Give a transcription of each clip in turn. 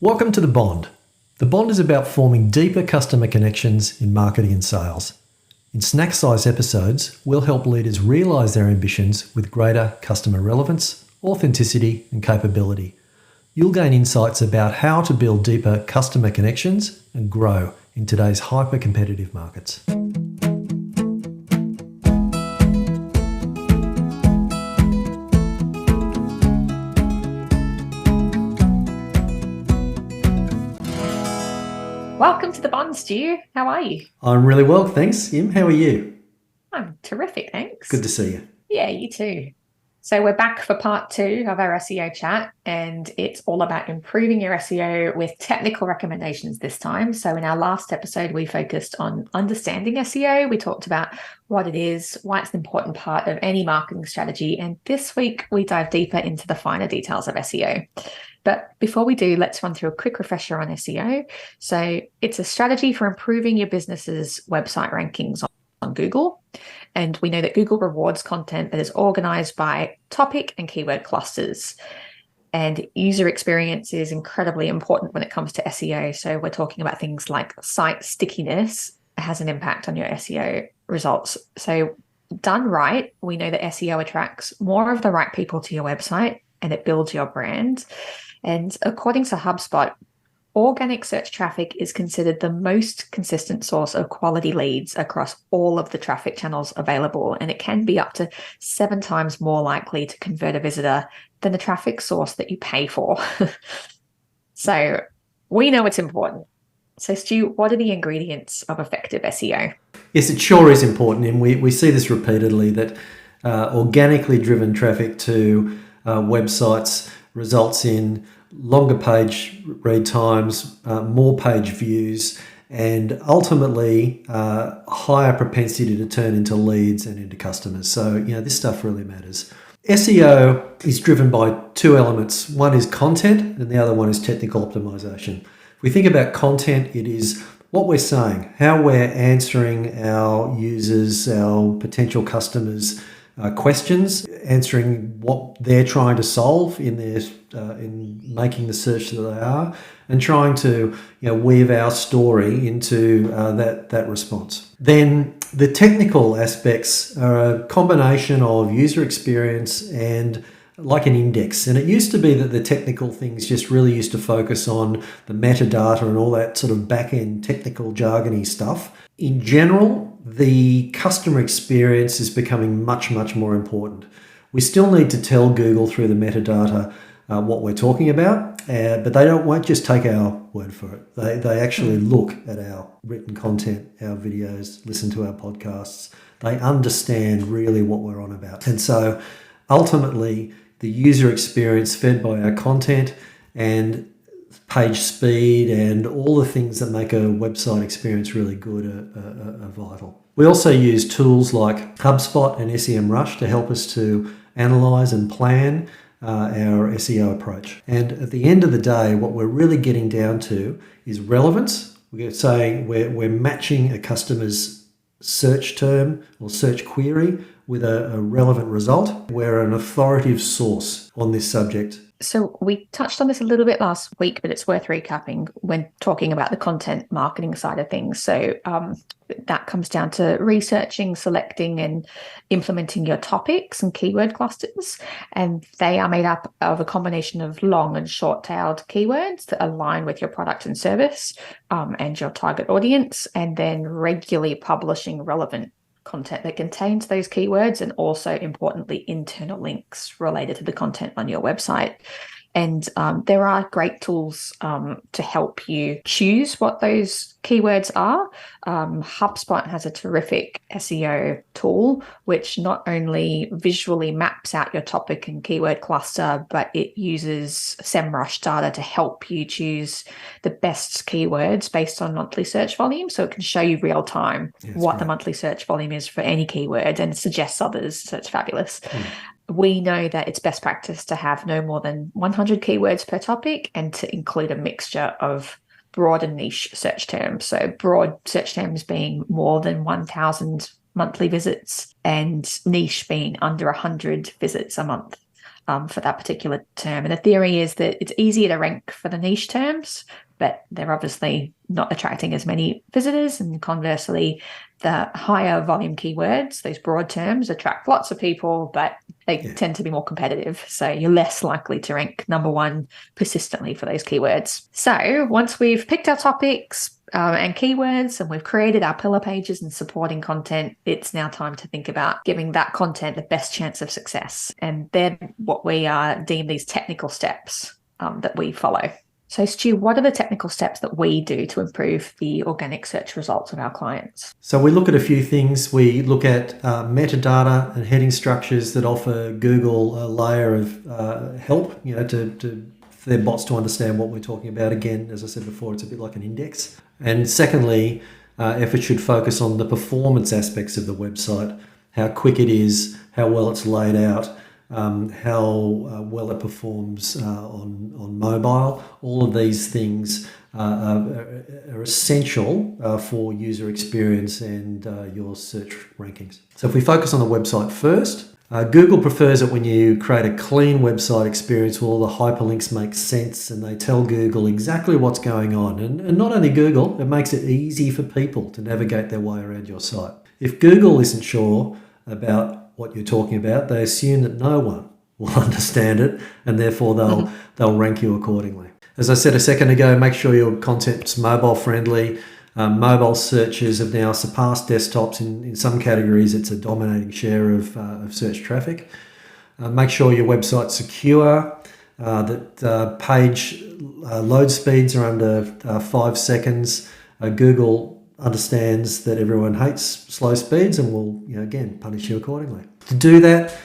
Welcome to The Bond. The Bond is about forming deeper customer connections in marketing and sales. In snack-size episodes, we'll help leaders realise their ambitions with greater customer relevance, authenticity and capability. You'll gain insights about how to build deeper customer connections and grow in today's hyper-competitive markets. Welcome to the Bond, Stu. How are you? I'm really well, thanks. Im, how are you? I'm terrific, thanks. Good to see you. Yeah, you too. So we're back for part 2 of our SEO chat, and it's all about improving your SEO with technical recommendations this time. So in our last episode, we focused on understanding SEO. We talked about what it is, why it's an important part of any marketing strategy. And this week, we dive deeper into the finer details of SEO. But before we do, let's run through a quick refresher on SEO. So it's a strategy for improving your business's website rankings on Google. And we know that Google rewards content that is organized by topic and keyword clusters. And user experience is incredibly important when it comes to SEO. So we're talking about things like site stickiness has an impact on your SEO results. So done right, we know that SEO attracts more of the right people to your website and it builds your brand. And according to HubSpot, organic search traffic is considered the most consistent source of quality leads across all of the traffic channels available. And it can be up to 7 times more likely to convert a visitor than the traffic source that you pay for. So we know it's important. So Stu, what are the ingredients of effective SEO? Yes, it sure is important. And we see this repeatedly, that organically driven traffic to websites results in longer page read times, more page views, and ultimately higher propensity to turn into leads and into customers. So, this stuff really matters. SEO is driven by 2 elements. One is content and the other one is technical optimization. If we think about content, it is what we're saying, how we're answering our users, our potential customers' questions, answering what they're trying to solve in their in making the search that they are, and trying to weave our story into that response. Then the technical aspects are a combination of user experience and like an index. And it used to be that the technical things just really used to focus on the metadata and all that sort of back-end technical jargony stuff. In general, the customer experience is becoming much, much more important. We still need to tell Google through the metadata what we're talking about, but they won't just take our word for it. They actually look at our written content, our videos, listen to our podcasts. They understand really what we're on about. And so ultimately, the user experience fed by our content and page speed and all the things that make a website experience really good are vital. We also use tools like HubSpot and SEMrush to help us to analyze and plan our SEO approach. And at the end of the day, what we're really getting down to is relevance. We're saying we're matching a customer's search term or search query with a relevant result. We're an authoritative source on this subject. So we touched on this a little bit last week, but it's worth recapping when talking about the content marketing side of things. So that comes down to researching, selecting and implementing your topics and keyword clusters. And they are made up of a combination of long and short-tailed keywords that align with your product and service and your target audience, and then regularly publishing relevant content that contains those keywords, and also importantly internal links related to the content on your website. And there are great tools to help you choose what those keywords are. HubSpot has a terrific SEO tool, which not only visually maps out your topic and keyword cluster, but it uses SEMrush data to help you choose the best keywords based on monthly search volume. So it can show you real time what the monthly search volume is for any keyword and suggests others. So it's fabulous. We know that it's best practice to have no more than 100 keywords per topic and to include a mixture of broad and niche search terms. So broad search terms being more than 1,000 monthly visits and niche being under 100 visits a month. for that particular term. And the theory is that it's easier to rank for the niche terms, but they're obviously not attracting as many visitors. And conversely, the higher volume keywords, those broad terms, attract lots of people, but they tend to be more competitive. So you're less likely to rank number one persistently for those keywords. So once we've picked our topics and keywords, and we've created our pillar pages and supporting content, it's now time to think about giving that content the best chance of success. And then what we deem these technical steps that we follow. So Stu, what are the technical steps that we do to improve the organic search results of our clients? So we look at a few things. We look at metadata and heading structures that offer Google a layer of help, for their bots to understand what we're talking about. Again, as I said before, it's a bit like an index. And secondly, efforts should focus on the performance aspects of the website, how quick it is, how well it's laid out, how well it performs on mobile. All of these things are essential for user experience and your search rankings. So if we focus on the website first, Google prefers it when you create a clean website experience where all the hyperlinks make sense and they tell Google exactly what's going on. And not only Google, it makes it easy for people to navigate their way around your site. If Google isn't sure about what you're talking about, they assume that no one will understand it, and therefore they'll rank you accordingly. As I said a second ago, make sure your content's mobile friendly. Mobile searches have now surpassed desktops. In some categories, it's a dominating share of search traffic. Make sure your website's secure, that page load speeds are under 5 seconds. Google understands that everyone hates slow speeds and will, again, punish you accordingly. To do that,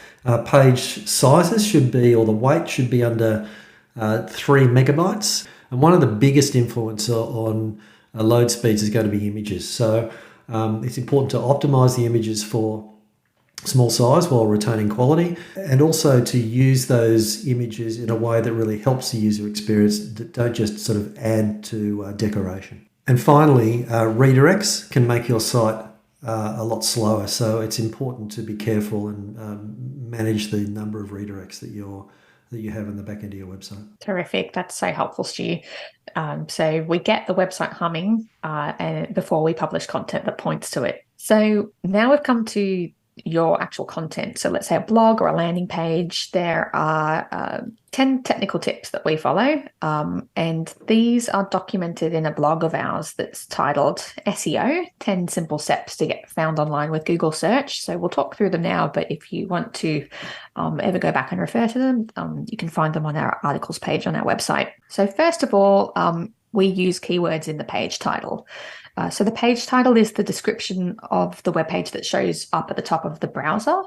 page sizes should be, or the weight should be under 3 megabytes. And one of the biggest influencer on load speeds is going to be images. So it's important to optimize the images for small size while retaining quality, and also to use those images in a way that really helps the user experience. Don't just sort of add to decoration. And finally, redirects can make your site a lot slower. So it's important to be careful and manage the number of redirects that you have in the back end of your website. Terrific. That's so helpful, Stu. So we get the website humming and before we publish content that points to it. So now we've come to your actual content. So let's say a blog or a landing page. There are 10 technical tips that we follow. And these are documented in a blog of ours that's titled SEO, 10 Simple Steps to Get Found Online with Google Search. So we'll talk through them now, but if you want to ever go back and refer to them, you can find them on our articles page on our website. So first of all, we use keywords in the page title. So the page title is the description of the web page that shows up at the top of the browser.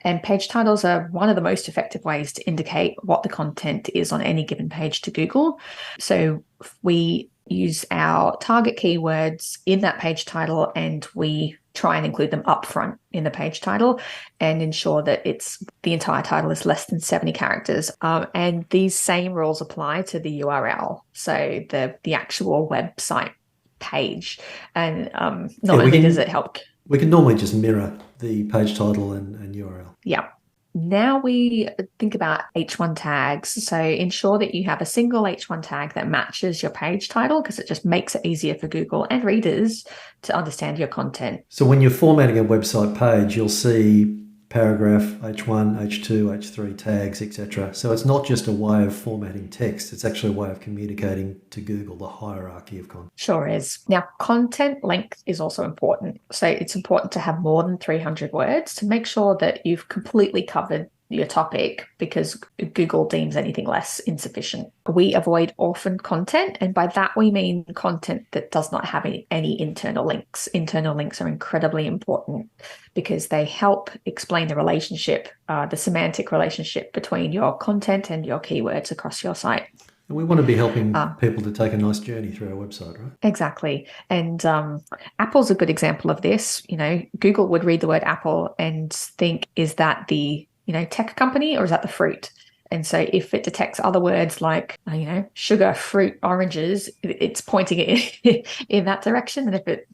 And page titles are one of the most effective ways to indicate what the content is on any given page to Google. So we use our target keywords in that page title, and we try and include them up front in the page title and ensure that the entire title is less than 70 characters. And these same rules apply to the URL. So the actual website page. And not only does it help. We can normally just mirror the page title and URL. Yeah. Now we think about H1 tags. So ensure that you have a single H1 tag that matches your page title, because it just makes it easier for Google and readers to understand your content. So when you're formatting a website page, you'll see paragraph, H1, H2, H3 tags, etc. So it's not just a way of formatting text, it's actually a way of communicating to Google the hierarchy of content. Sure is. Now, content length is also important. So it's important to have more than 300 words to make sure that you've completely covered your topic, because Google deems anything less insufficient. We avoid orphaned content, and by that we mean content that does not have any internal links. Internal links are incredibly important because they help explain the relationship, the semantic relationship between your content and your keywords across your site. And we want to be helping people to take a nice journey through our website, right? Exactly. And Apple's a good example of this. Google would read the word apple and think, is that the tech company, or is that the fruit? And so if it detects other words like, sugar, fruit, oranges, it's pointing it in that direction. And if it,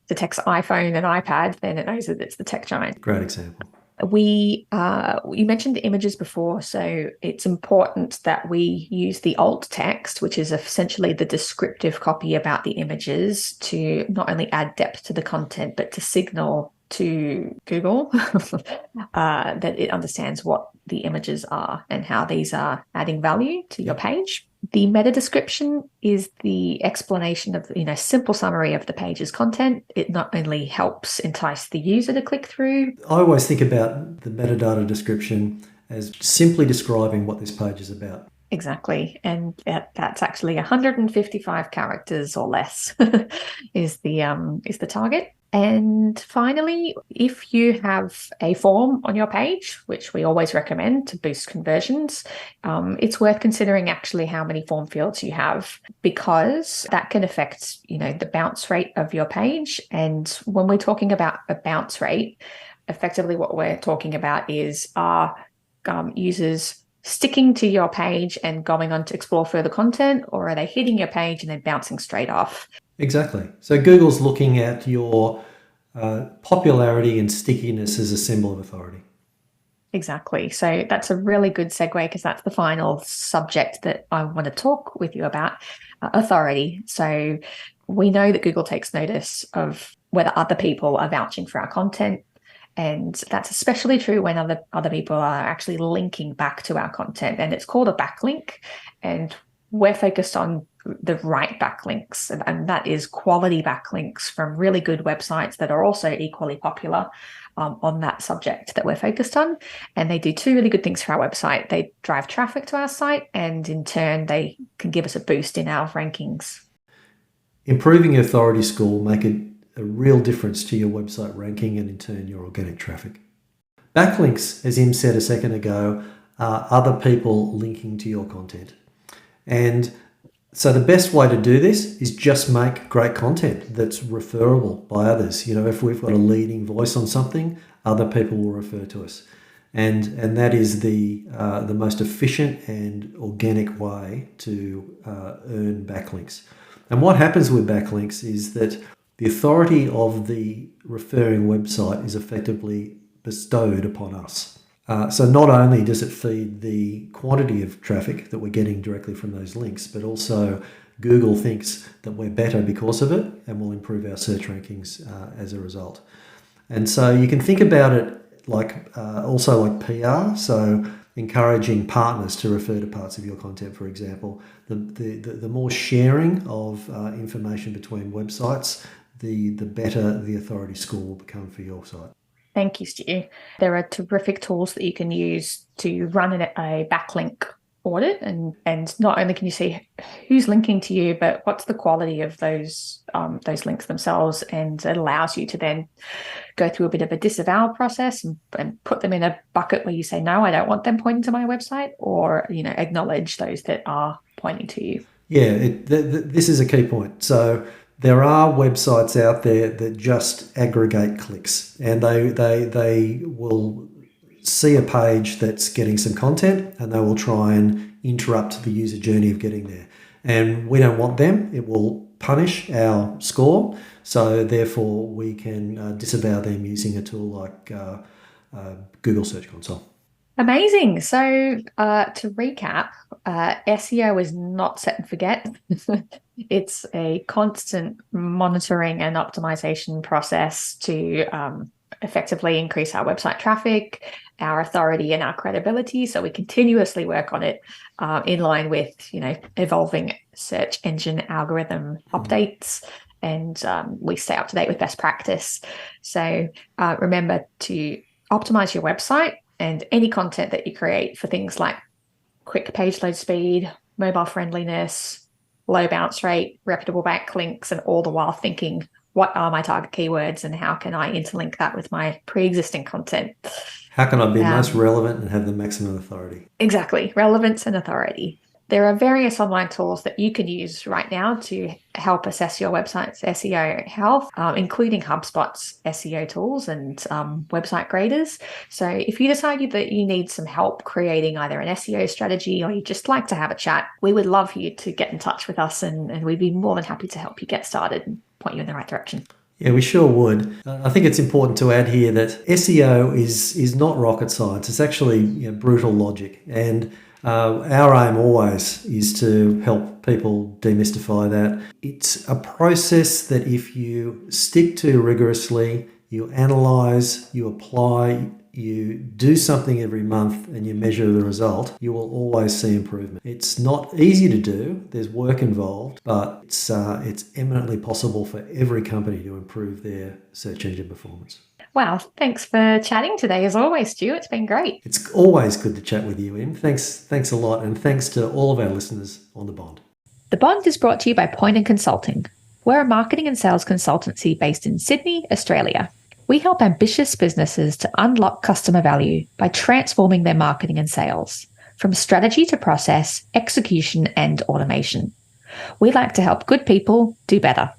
detects iPhone and iPad, then it knows that it's the tech giant. Great example. You mentioned the images before, so it's important that we use the alt text, which is essentially the descriptive copy about the images, to not only add depth to the content, but to signal to Google that it understands what the images are and how these are adding value to your page. The meta description is the explanation of, simple summary of the page's content. It not only helps entice the user to click through. I always think about the metadata description as simply describing what this page is about. Exactly. And that's actually 155 characters or less is the target. And finally, if you have a form on your page, which we always recommend to boost conversions, it's worth considering actually how many form fields you have, because that can affect, the bounce rate of your page. And when we're talking about a bounce rate, effectively what we're talking about is users sticking to your page and going on to explore further content, or are they hitting your page and then bouncing straight off? Exactly. So Google's looking at your popularity and stickiness as a symbol of authority. Exactly. So that's a really good segue, because that's the final subject that I want to talk with you about, authority. So we know that Google takes notice of whether other people are vouching for our content. And that's especially true when other people are actually linking back to our content. And it's called a backlink. And we're focused on the right backlinks. And that is quality backlinks from really good websites that are also equally popular on that subject that we're focused on. And they do two really good things for our website. They drive traffic to our site, and in turn, they can give us a boost in our rankings. Improving your authority score will make a real difference to your website ranking and in turn your organic traffic. Backlinks, as Im said a second ago, are other people linking to your content. And so the best way to do this is just make great content that's referable by others. If we've got a leading voice on something, other people will refer to us. And that is the most efficient and organic way to earn backlinks. And what happens with backlinks is that the authority of the referring website is effectively bestowed upon us. So not only does it feed the quantity of traffic that we're getting directly from those links, but also Google thinks that we're better because of it and will improve our search rankings as a result. And so you can think about it also like PR. So encouraging partners to refer to parts of your content, for example. The more sharing of information between websites, the better the authority score will become for your site. Thank you, Stu. There are terrific tools that you can use to run a backlink audit, and not only can you see who's linking to you, but what's the quality of those links themselves, and it allows you to then go through a bit of a disavow process and put them in a bucket where you say, no, I don't want them pointing to my website, or acknowledge those that are pointing to you. Yeah, this is a key point. So there are websites out there that just aggregate clicks, and they will see a page that's getting some content and they will try and interrupt the user journey of getting there. And we don't want them. It will punish our score. So therefore we can disavow them using a tool like Google Search Console. Amazing. So to recap, SEO is not set and forget. It's a constant monitoring and optimization process to effectively increase our website traffic, our authority, and our credibility. So we continuously work on it in line with, evolving search engine algorithm updates, and we stay up to date with best practice. So remember to optimize your website and any content that you create for things like quick page load speed, mobile friendliness, low bounce rate, reputable backlinks, and all the while thinking, what are my target keywords and how can I interlink that with my pre-existing content? How can I be most relevant and have the maximum authority? Exactly, relevance and authority. There are various online tools that you can use right now to help assess your website's SEO health, including HubSpot's SEO tools and website graders. So if you decide that you need some help creating either an SEO strategy or you just like to have a chat, we would love for you to get in touch with us, and we'd be more than happy to help you get started and point you in the right direction. Yeah, we sure would. I think it's important to add here that SEO is not rocket science. It's actually brutal logic. And our aim always is to help people demystify that. It's a process that if you stick to rigorously, you analyze, you apply, you do something every month and you measure the result, you will always see improvement. It's not easy to do, there's work involved, but it's eminently possible for every company to improve their search engine performance. Wow, thanks for chatting today as always, Stu. It's been great. It's always good to chat with you, Em. Thanks a lot, and thanks to all of our listeners on The Bond. The Bond is brought to you by Point & Consulting. We're a marketing and sales consultancy based in Sydney, Australia. We help ambitious businesses to unlock customer value by transforming their marketing and sales, from strategy to process, execution, and automation. We like to help good people do better.